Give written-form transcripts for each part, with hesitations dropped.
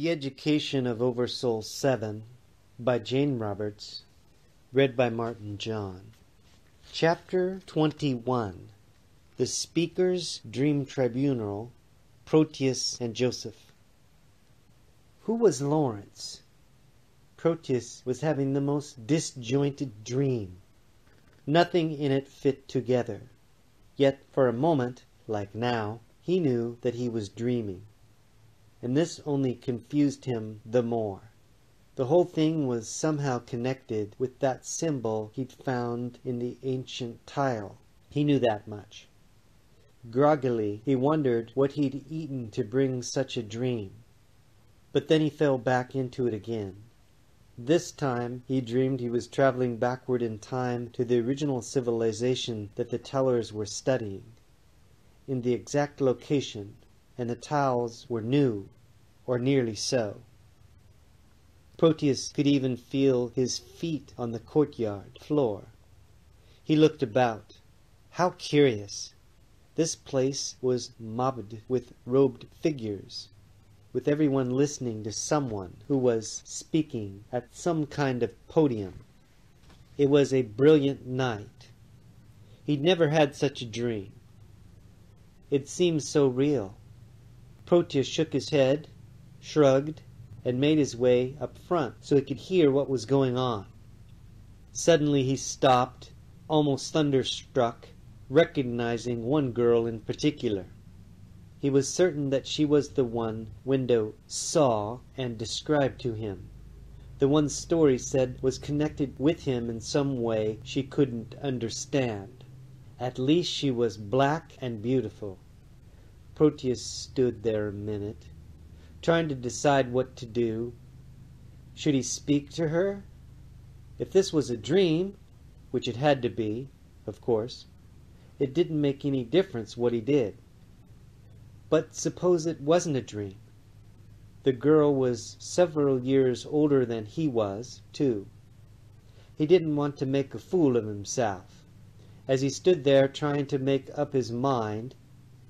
The Education of OverSoul7 by Jane Roberts, read by Martin John. Chapter 21. The Speaker's Dream Tribunal, Proteus and Joseph. Who was Lawrence? Proteus was having the most disjointed dream. Nothing in it fit together. Yet for a moment, like now, he knew that he was dreaming. And this only confused him the more. The whole thing was somehow connected with that symbol he'd found in the ancient tile. He knew that much. Groggily, he wondered what he'd eaten to bring such a dream. But then he fell back into it again. This time he dreamed he was traveling backward in time to the original civilization that the tellers were studying, in the exact location, and the tiles were new, or nearly so. Proteus could even feel his feet on the courtyard floor. He looked about. How curious! This place was mobbed with robed figures, with everyone listening to someone who was speaking at some kind of podium. It was a brilliant night. He'd never had such a dream. It seemed so real. Proteus shook his head, shrugged, and made his way up front so he could hear what was going on. Suddenly he stopped, almost thunderstruck, recognizing one girl in particular. He was certain that she was the one Window saw and described to him, the one Story said was connected with him in some way she couldn't understand. At least she was black and beautiful. Proteus stood there a minute, trying to decide what to do. Should he speak to her? If this was a dream, which it had to be, of course, it didn't make any difference what he did. But suppose it wasn't a dream? The girl was several years older than he was, too. He didn't want to make a fool of himself. As he stood there trying to make up his mind,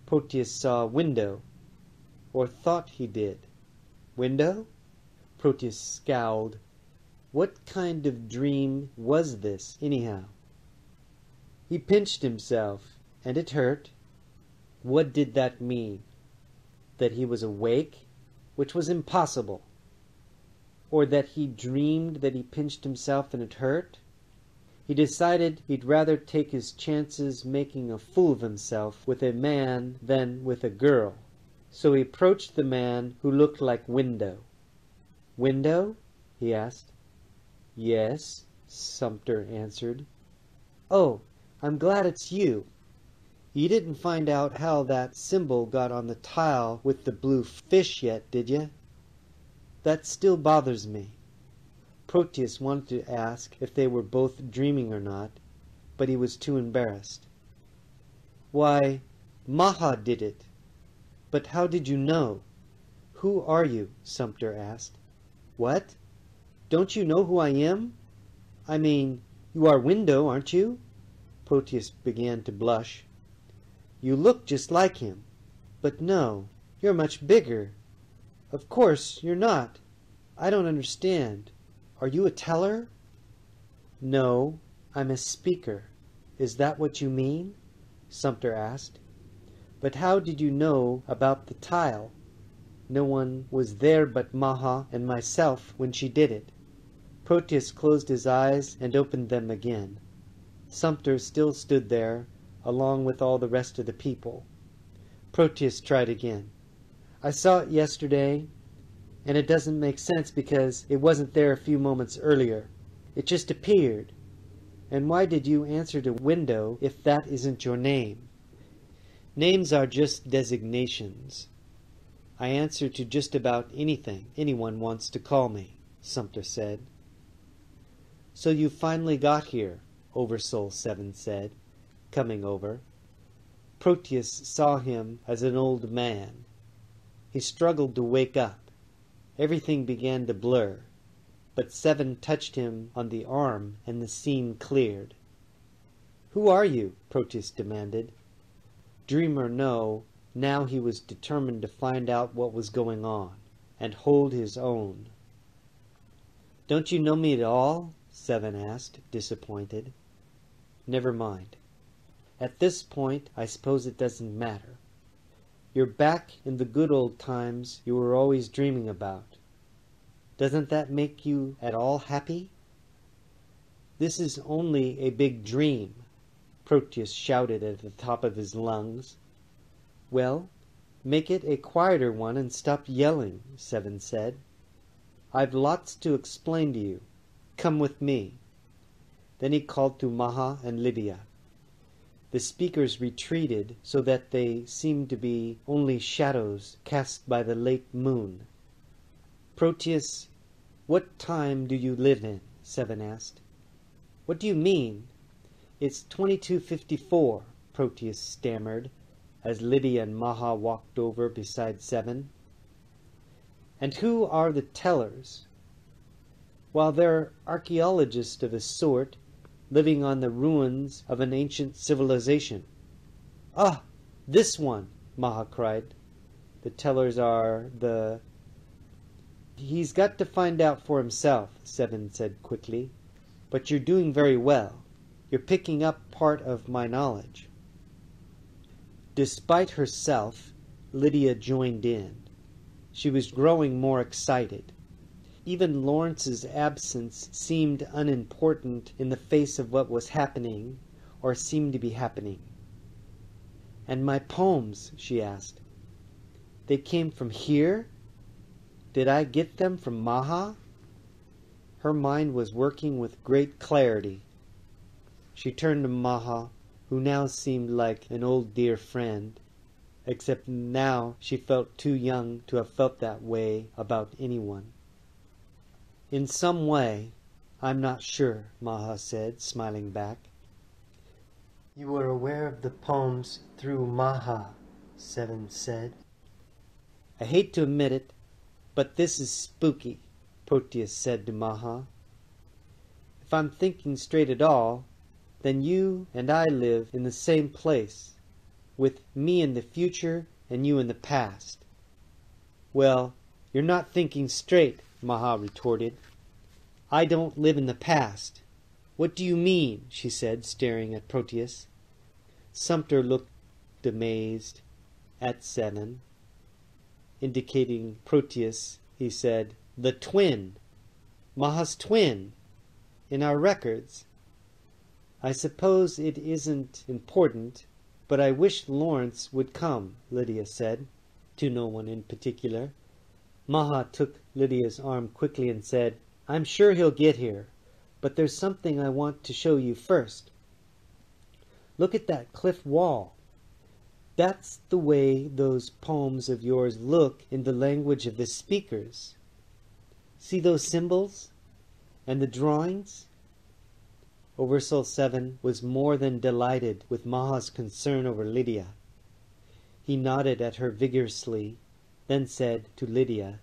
Proteus saw Window, or thought he did. Window? Proteus scowled. What kind of dream was this, anyhow? He pinched himself, and it hurt. What did that mean? That he was awake, which was impossible? Or that he dreamed that he pinched himself and it hurt? He decided he'd rather take his chances making a fool of himself with a man than with a girl. So he approached the man who looked like Window. "Window?" he asked. "Yes," Sumter answered. "Oh, I'm glad it's you. You didn't find out how that symbol got on the tile with the blue fish yet, did you? That still bothers me." Proteus wanted to ask if they were both dreaming or not, but he was too embarrassed. "Why, Maha did it. But how did you know? Who are you?" Sumter asked. "What? Don't you know who I am? I mean, you are Window, aren't you?" Proteus began to blush. "You look just like him. But no, you're much bigger. Of course, you're not. I don't understand. Are you a teller?" "No, I'm a speaker. Is that what you mean?" Sumter asked. "But how did you know about the tile? No one was there but Maha and myself when she did it." Proteus closed his eyes and opened them again. Sumter still stood there, along with all the rest of the people. Proteus tried again. "I saw it yesterday, and it doesn't make sense because it wasn't there a few moments earlier. It just appeared. And why did you answer to Window if that isn't your name?" "Names are just designations. I answer to just about anything anyone wants to call me," Sumter said. "So you finally got here," OverSoul7 said, coming over. Proteus saw him as an old man. He struggled to wake up. Everything began to blur, but 7 touched him on the arm and the scene cleared. "Who are you?" Proteus demanded. Dream or no, now he was determined to find out what was going on, and hold his own. "Don't you know me at all?" 7 asked, disappointed. "Never mind. At this point, I suppose it doesn't matter. You're back in the good old times you were always dreaming about. Doesn't that make you at all happy?" "This is only a big dream," Proteus shouted at the top of his lungs. "Well, make it a quieter one and stop yelling," 7 said. "I've lots to explain to you. Come with me." Then he called to Maha and Lydia. The speakers retreated so that they seemed to be only shadows cast by the late moon. "Proteus, what time do you live in?" 7 asked. "What do you mean?" "It's 2254, Proteus stammered, as Lydia and Maha walked over beside 7. "And who are the tellers?" "Well, they're archaeologists of a sort, living on the ruins of an ancient civilization." "Ah, this one!" Maha cried. "The tellers are the—" "He's got to find out for himself," 7 said quickly. "But you're doing very well. You're picking up part of my knowledge." Despite herself, Lydia joined in. She was growing more excited. Even Lawrence's absence seemed unimportant in the face of what was happening, or seemed to be happening. "And my poems?" she asked. "They came from here? Did I get them from Maha?" Her mind was working with great clarity. She turned to Maha, who now seemed like an old dear friend, except now she felt too young to have felt that way about anyone. "In some way, I'm not sure," Maha said, smiling back. "You were aware of the poems through Maha," 7 said. "I hate to admit it, but this is spooky," Proteus said to Maha. "If I'm thinking straight at all, then you and I live in the same place, with me in the future and you in the past." "Well, you're not thinking straight," Maha retorted. "I don't live in the past." "What do you mean?" she said, staring at Proteus. Sumter looked amazed at 7. Indicating Proteus, he said, "The twin! Maha's twin! In our records." "I suppose it isn't important, but I wish Lawrence would come," Lydia said, to no one in particular. Maha took Lydia's arm quickly and said, "I'm sure he'll get here, but there's something I want to show you first. Look at that cliff wall. That's the way those poems of yours look in the language of the speakers. See those symbols? And the drawings?" OverSoul7 was more than delighted with Maha's concern over Lydia. He nodded at her vigorously, then said to Lydia,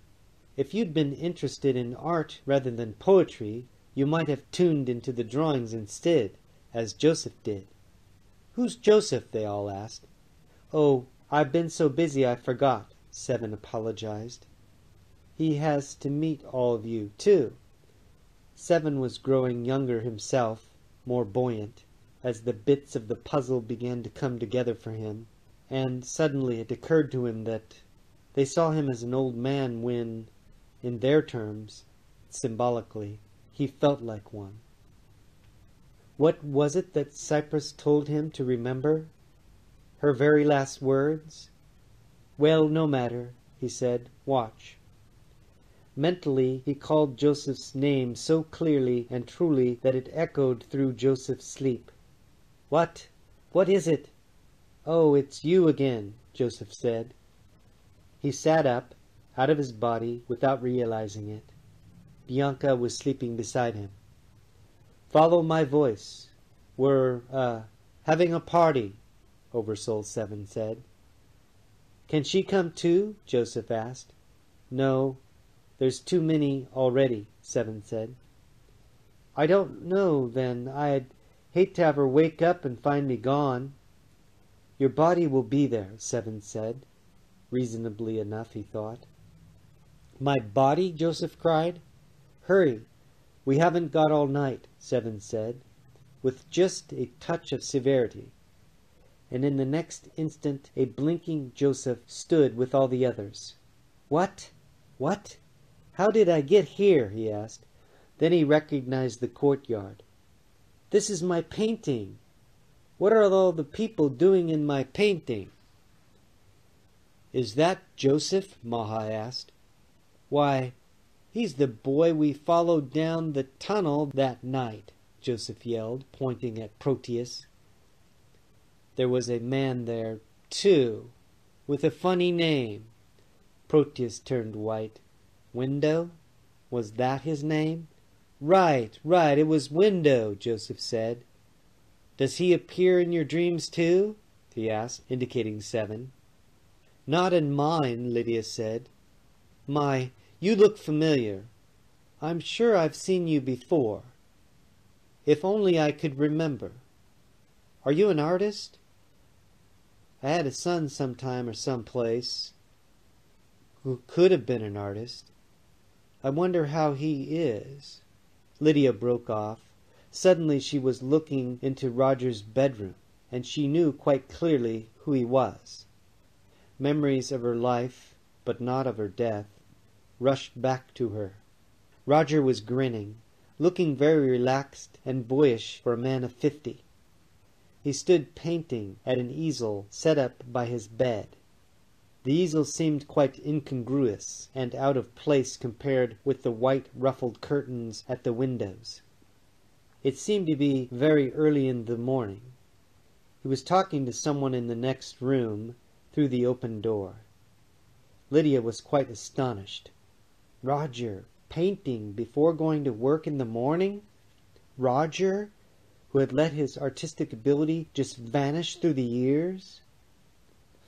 "If you'd been interested in art rather than poetry, you might have tuned into the drawings instead, as Joseph did." "Who's Joseph?" they all asked. "Oh, I've been so busy I forgot," 7 apologized. "He has to meet all of you, too." 7 was growing younger himself, more buoyant, as the bits of the puzzle began to come together for him, and suddenly it occurred to him that they saw him as an old man when, in their terms, symbolically, he felt like one. What was it that Cyprus told him to remember? Her very last words? "Well, no matter," he said. "Watch." Mentally, he called Joseph's name so clearly and truly that it echoed through Joseph's sleep. "What? What is it?" "Oh, it's you again," Joseph said. He sat up, out of his body, without realizing it. Bianca was sleeping beside him. "Follow my voice. We're, having a party," OverSoul7 said. "Can she come too?" Joseph asked. "No. There's too many already," 7 said. "I don't know, then. I'd hate to have her wake up and find me gone." "Your body will be there," 7 said. Reasonably enough, he thought. My body? Joseph cried. Hurry, we haven't got all night, 7 said, with just a touch of severity. And in the next instant a blinking Joseph stood with all the others. What? What? How did I get here? He asked. Then he recognized the courtyard. This is my painting. What are all the people doing in my painting? Is that Joseph? Maha asked. Why, he's the boy we followed down the tunnel that night, Joseph yelled, pointing at Proteus. There was a man there, too, with a funny name. Proteus turned white. Window? Was that his name? Right, it was Window, Joseph said. Does he appear in your dreams too? He asked, indicating 7. Not in mine, Lydia said. My, you look familiar. I'm sure I've seen you before. If only I could remember. Are you an artist? I had a son sometime or someplace who could have been an artist. I wonder how he is. Lydia broke off. Suddenly she was looking into Roger's bedroom, and she knew quite clearly who he was. Memories of her life, but not of her death, rushed back to her. Roger was grinning, looking very relaxed and boyish for a man of 50. He stood painting at an easel set up by his bed. The easel seemed quite incongruous and out of place compared with the white ruffled curtains at the windows. It seemed to be very early in the morning. He was talking to someone in the next room through the open door. Lydia was quite astonished. Roger, painting before going to work in the morning? Roger, who had let his artistic ability just vanish through the years?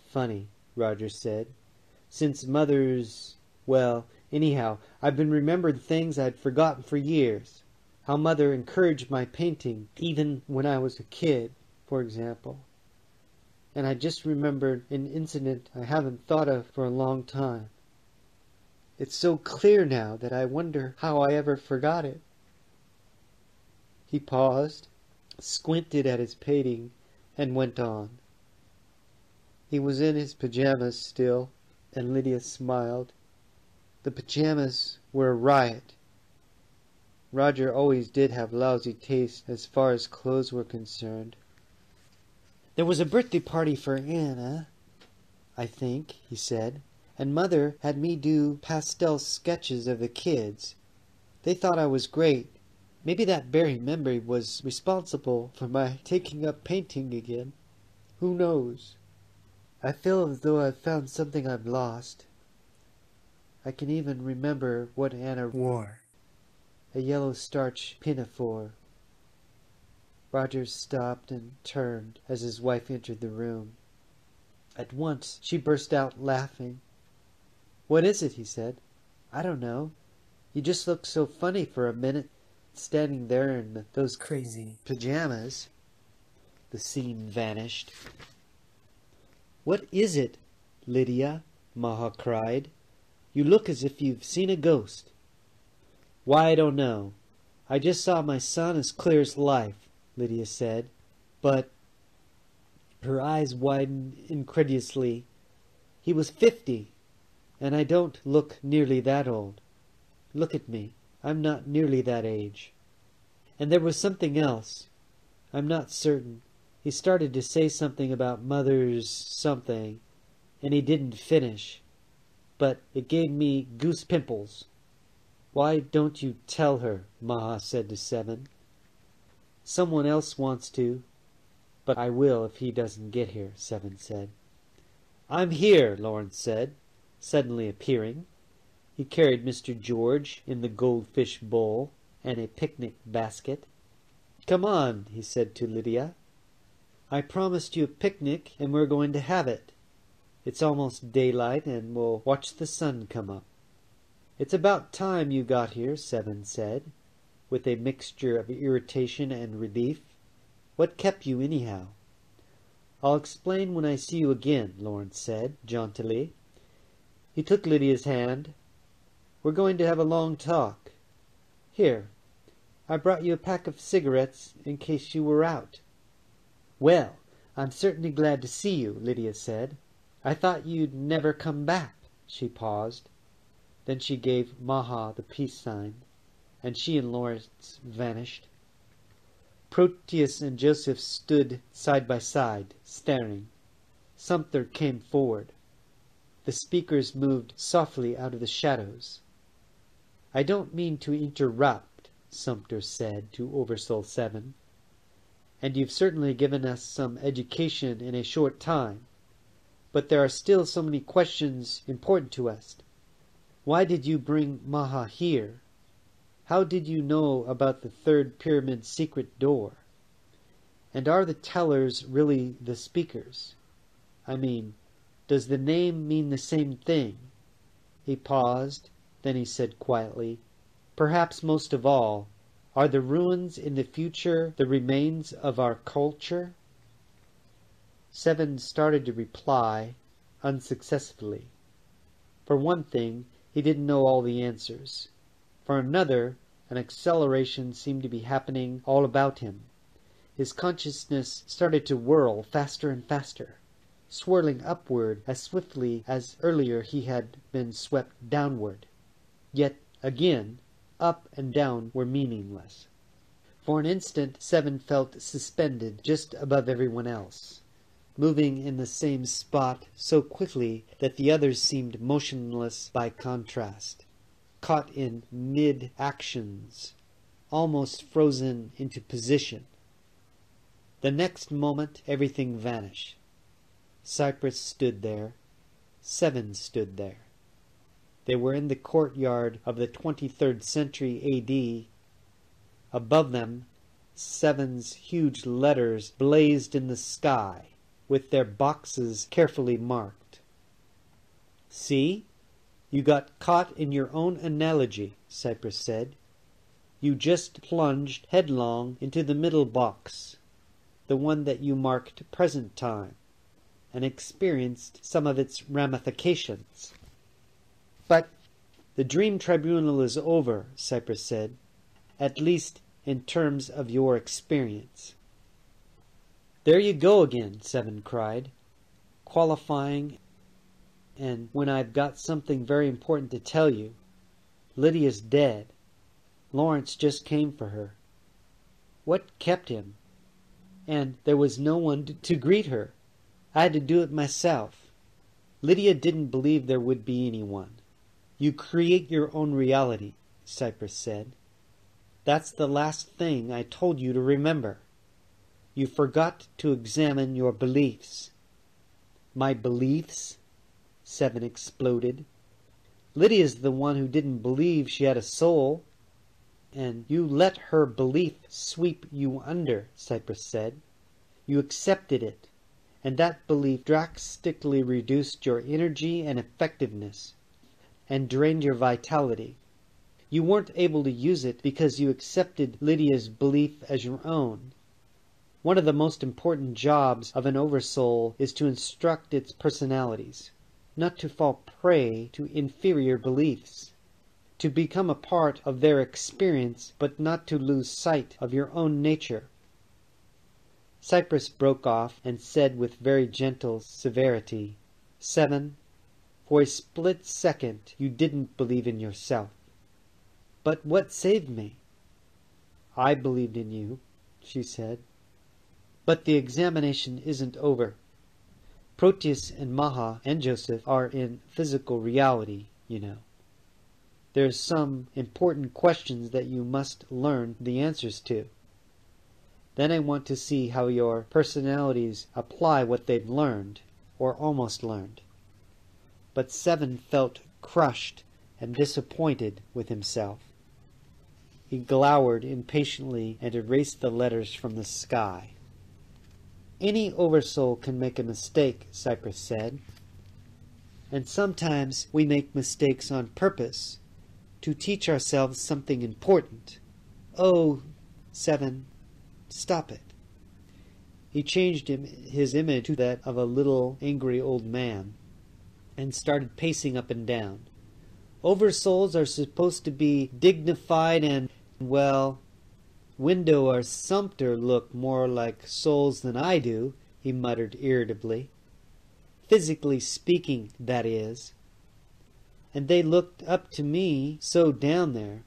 Funny, Roger said. Since Mother's... Well, anyhow, I've been remembering things I'd forgotten for years. How Mother encouraged my painting, even when I was a kid, for example. And I just remembered an incident I haven't thought of for a long time. It's so clear now that I wonder how I ever forgot it. He paused, squinted at his painting, and went on. He was in his pajamas still, and Lydia smiled. The pajamas were a riot. Roger always did have lousy taste as far as clothes were concerned. There was a birthday party for Anna, I think, he said, and Mother had me do pastel sketches of the kids. They thought I was great. Maybe that very memory was responsible for my taking up painting again. Who knows? I feel as though I've found something I've lost. I can even remember what Anna wore. A yellow starch pinafore. Roger stopped and turned as his wife entered the room. At once she burst out laughing. What is it? He said. I don't know. You just looked so funny for a minute, standing there in those crazy pajamas. The scene vanished. What is it, Lydia? Maha cried. You look as if you've seen a ghost. Why, I don't know. I just saw my son as clear as life, Lydia said. But... Her eyes widened incredulously. He was 50, and I don't look nearly that old. Look at me. I'm not nearly that age. And there was something else. I'm not certain. He started to say something about Mother's something, and he didn't finish. But it gave me goose pimples. Why don't you tell her? Maha said to 7. Someone else wants to, but I will if he doesn't get here, 7 said. I'm here, Lawrence said, suddenly appearing. He carried Mr. George in the goldfish bowl and a picnic basket. Come on, he said to Lydia. I promised you a picnic, and we're going to have it. It's almost daylight, and we'll watch the sun come up. It's about time you got here, 7 said, with a mixture of irritation and relief. What kept you, anyhow? I'll explain when I see you again, Lawrence said, jauntily. He took Lydia's hand. We're going to have a long talk. Here, I brought you a pack of cigarettes in case you were out." "Well, I'm certainly glad to see you," Lydia said. "I thought you'd never come back." She paused. Then she gave Maha the peace sign, and she and Lawrence vanished. Proteus and Joseph stood side by side, staring. Sumter came forward. The speakers moved softly out of the shadows. "I don't mean to interrupt," Sumter said to OverSoul7, "and you've certainly given us some education in a short time. But there are still so many questions important to us. Why did you bring Maha here? How did you know about the third pyramid's secret door? And are the tellers really the speakers? I mean, does the name mean the same thing?" He paused, then he said quietly, "Perhaps most of all, are the ruins in the future the remains of our culture?" Seven started to reply, unsuccessfully. For one thing, he didn't know all the answers. For another, an acceleration seemed to be happening all about him. His consciousness started to whirl faster and faster, swirling upward as swiftly as earlier he had been swept downward. Yet, again, up and down were meaningless. For an instant, Seven felt suspended just above everyone else, moving in the same spot so quickly that the others seemed motionless by contrast, caught in mid-actions, almost frozen into position. The next moment, everything vanished. Cyprus stood there. Seven stood there. They were in the courtyard of the 23rd century A.D. Above them, Seven's huge letters blazed in the sky, with their boxes carefully marked. "See? You got caught in your own analogy," Cyprus said. "You just plunged headlong into the middle box, the one that you marked present time, and experienced some of its ramifications." "But the dream tribunal is over," Cyprus said, "at least in terms of your experience." "There you go again," Seven cried, "qualifying, and when I've got something very important to tell you. Lydia's dead. Lawrence just came for her. What kept him? And there was no one to greet her. I had to do it myself. Lydia didn't believe there would be anyone. You create your own reality," Cyprus said. "That's the last thing I told you to remember. You forgot to examine your beliefs." "My beliefs?" Seven exploded. "Lydia's the one who didn't believe she had a soul." "And you let her belief sweep you under," Cyprus said. "You accepted it, and that belief drastically reduced your energy and effectiveness, and drained your vitality. You weren't able to use it because you accepted Lydia's belief as your own. One of the most important jobs of an oversoul is to instruct its personalities, not to fall prey to inferior beliefs, to become a part of their experience, but not to lose sight of your own nature." Cyprus broke off and said with very gentle severity, "Seven, for a split second you didn't believe in yourself." "But what saved me?" "I believed in you," she said. "But the examination isn't over. Proteus and Maha and Joseph are in physical reality, you know. There's some important questions that you must learn the answers to. Then I want to see how your personalities apply what they've learned, or almost learned." But Seven felt crushed and disappointed with himself. He glowered impatiently and erased the letters from the sky. "Any oversoul can make a mistake," Cyprus said. "And sometimes we make mistakes on purpose, to teach ourselves something important. Oh, Seven, stop it." He changed his image to that of a little angry old man, and started pacing up and down. Oversouls are supposed to be dignified and, well, Window or Sumter look more like souls than I do, he muttered irritably. Physically speaking, that is. And they looked up to me so down there.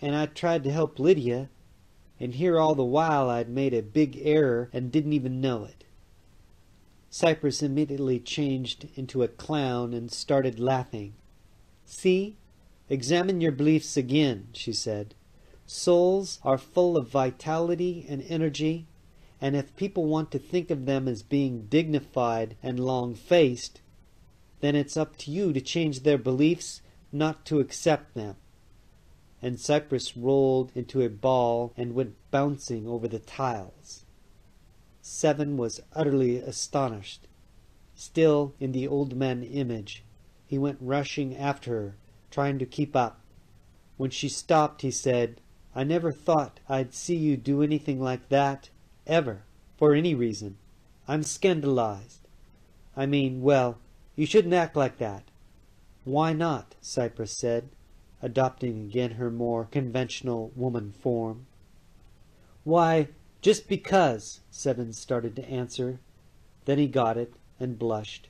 And I tried to help Lydia, and here all the while I'd made a big error and didn't even know it. Cypress immediately changed into a clown and started laughing. See? Examine your beliefs again, she said. Souls are full of vitality and energy, and if people want to think of them as being dignified and long-faced, then it's up to you to change their beliefs, not to accept them. And Cypress rolled into a ball and went bouncing over the tiles. 7 was utterly astonished. Still in the old man image, he went rushing after her, trying to keep up. When she stopped, he said, I never thought I'd see you do anything like that, ever, for any reason. I'm scandalized. I mean, well, you shouldn't act like that. Why not? Cypress said, adopting again her more conventional woman form. Why, just because, 7 started to answer. Then he got it and blushed.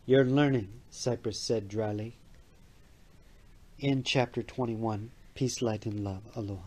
You're learning, Cypress said dryly. In Chapter 21, Peace, Light, and Love. Aloha.